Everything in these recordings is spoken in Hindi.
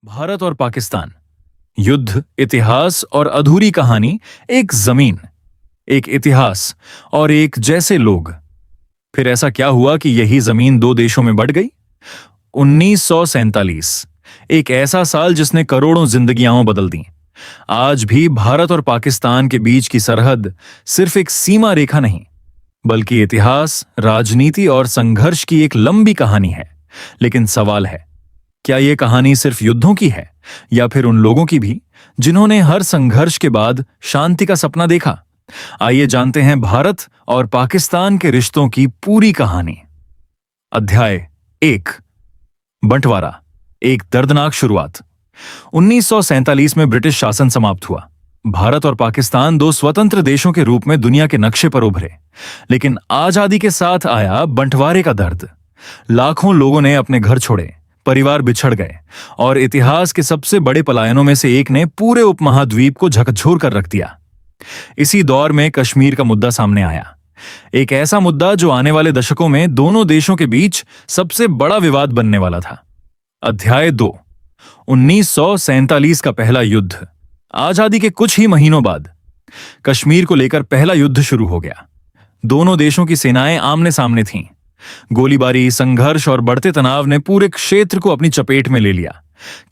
भारत और पाकिस्तान, युद्ध, इतिहास और अधूरी कहानी। एक जमीन, एक इतिहास और एक जैसे लोग। फिर ऐसा क्या हुआ कि यही जमीन दो देशों में बंट गई? 1947, एक ऐसा साल जिसने करोड़ों जिंदगियां बदल दी। आज भी भारत और पाकिस्तान के बीच की सरहद सिर्फ एक सीमा रेखा नहीं, बल्कि इतिहास, राजनीति और संघर्ष की एक लंबी कहानी है। लेकिन सवाल है, क्या यह कहानी सिर्फ युद्धों की है या फिर उन लोगों की भी जिन्होंने हर संघर्ष के बाद शांति का सपना देखा? आइए जानते हैं भारत और पाकिस्तान के रिश्तों की पूरी कहानी। अध्याय 1, बंटवारा, एक दर्दनाक शुरुआत। 1947 में ब्रिटिश शासन समाप्त हुआ। भारत और पाकिस्तान दो स्वतंत्र देशों के रूप में दुनिया के नक्शे पर उभरे। लेकिन आजादी के साथ आया बंटवारे का दर्द। लाखों लोगों ने अपने घर छोड़े, परिवार बिछड़ गए और इतिहास के सबसे बड़े पलायनों में से एक ने पूरे उपमहाद्वीप को झकझोर कर रख दिया। इसी दौर में कश्मीर का मुद्दा सामने आया, एक ऐसा मुद्दा जो आने वाले दशकों में दोनों देशों के बीच सबसे बड़ा विवाद बनने वाला था। अध्याय 2, 1947 का पहला युद्ध। आजादी के कुछ ही महीनों बाद कश्मीर को लेकर पहला युद्ध शुरू हो गया। दोनों देशों की सेनाएं आमने सामने थीं। गोलीबारी, संघर्ष और बढ़ते तनाव ने पूरे क्षेत्र को अपनी चपेट में ले लिया।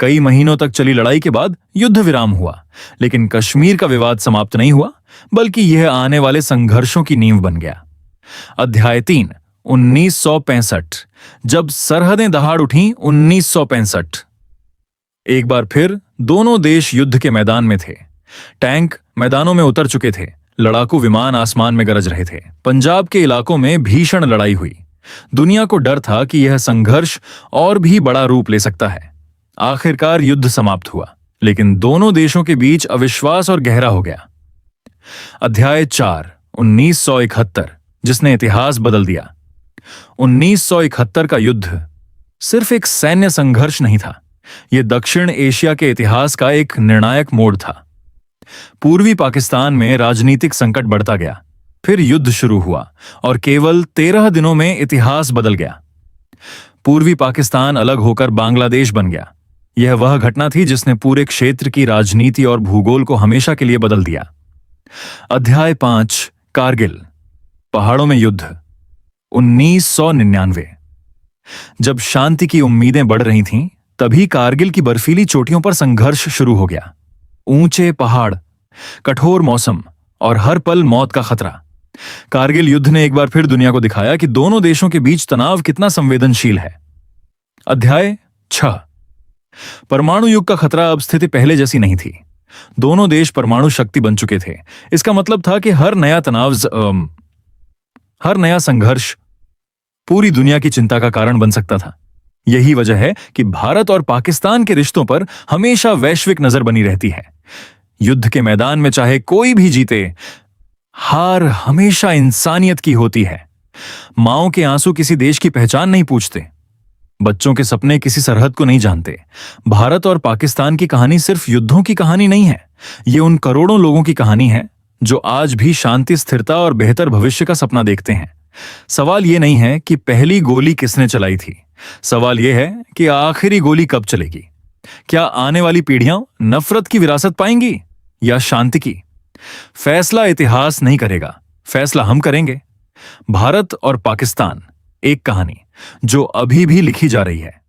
कई महीनों तक चली लड़ाई के बाद युद्ध विराम हुआ, लेकिन कश्मीर का विवाद समाप्त नहीं हुआ, बल्कि यह आने वाले संघर्षों की नींव बन गया। अध्याय 3, 1965, जब सरहदें दहाड़ उठीं। 1965, एक बार फिर दोनों देश युद्ध के मैदान में थे। टैंक मैदानों में उतर चुके थे, लड़ाकू विमान आसमान में गरज रहे थे। पंजाब के इलाकों में भीषण लड़ाई हुई। दुनिया को डर था कि यह संघर्ष और भी बड़ा रूप ले सकता है। आखिरकार युद्ध समाप्त हुआ, लेकिन दोनों देशों के बीच अविश्वास और गहरा हो गया। अध्याय 4, 1971, जिसने इतिहास बदल दिया। 1971 का युद्ध सिर्फ एक सैन्य संघर्ष नहीं था, यह दक्षिण एशिया के इतिहास का एक निर्णायक मोड़ था। पूर्वी पाकिस्तान में राजनीतिक संकट बढ़ता गया। फिर युद्ध शुरू हुआ और केवल 13 दिनों में इतिहास बदल गया। पूर्वी पाकिस्तान अलग होकर बांग्लादेश बन गया। यह वह घटना थी जिसने पूरे क्षेत्र की राजनीति और भूगोल को हमेशा के लिए बदल दिया। अध्याय 5, कारगिल, पहाड़ों में युद्ध। 1999, जब शांति की उम्मीदें बढ़ रही थीं, तभी कारगिल की बर्फीली चोटियों पर संघर्ष शुरू हो गया। ऊंचे पहाड़, कठोर मौसम और हर पल मौत का खतरा। कारगिल युद्ध ने एक बार फिर दुनिया को दिखाया कि दोनों देशों के बीच तनाव कितना संवेदनशील है। अध्याय 6, परमाणु युग का खतरा। अब स्थिति पहले जैसी नहीं थी। दोनों देश परमाणु शक्ति बन चुके थे। इसका मतलब था कि हर नया संघर्ष पूरी दुनिया की चिंता का कारण बन सकता था। यही वजह है कि भारत और पाकिस्तान के रिश्तों पर हमेशा वैश्विक नजर बनी रहती है। युद्ध के मैदान में चाहे कोई भी जीते, हार हमेशा इंसानियत की होती है। माओ के आंसू किसी देश की पहचान नहीं पूछते, बच्चों के सपने किसी सरहद को नहीं जानते। भारत और पाकिस्तान की कहानी सिर्फ युद्धों की कहानी नहीं है, ये उन करोड़ों लोगों की कहानी है जो आज भी शांति, स्थिरता और बेहतर भविष्य का सपना देखते हैं। सवाल यह नहीं है कि पहली गोली किसने चलाई थी, सवाल यह है कि आखिरी गोली कब चलेगी। क्या आने वाली पीढ़ियां नफरत की विरासत पाएंगी या शांति की? फैसला इतिहास नहीं करेगा, फैसला हम करेंगे। भारत और पाकिस्तान, एक कहानी जो अभी भी लिखी जा रही है।